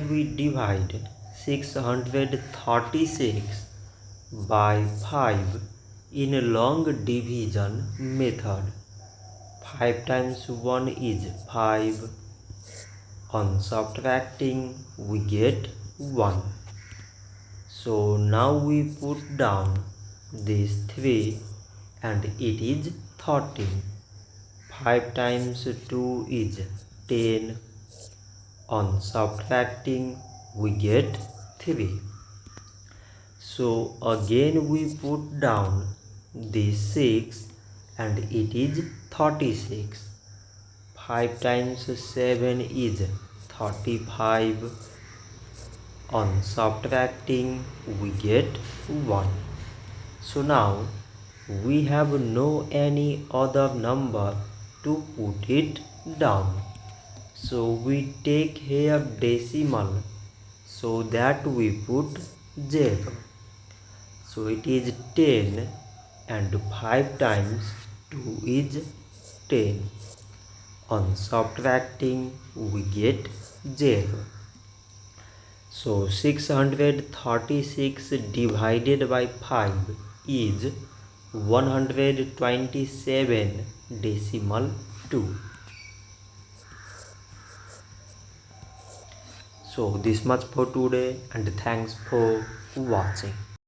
we divide 636 by 5 in a long division method. 5 times 1 is 5. On subtracting, we get 1. So now we put down these 3 and it is 13. 5 times 2 is 10. On subtracting, we get 3. So again we put down this 6 and it is 36. 5 times 7 is 35. On subtracting, we get 1. So now we have no any other number to put it down. So we take here decimal, so that we put 0. So it is 10 and 5 times 2 is 10. On subtracting, we get 0. So 636 divided by 5 is 127.2. So this much for today and thanks for watching.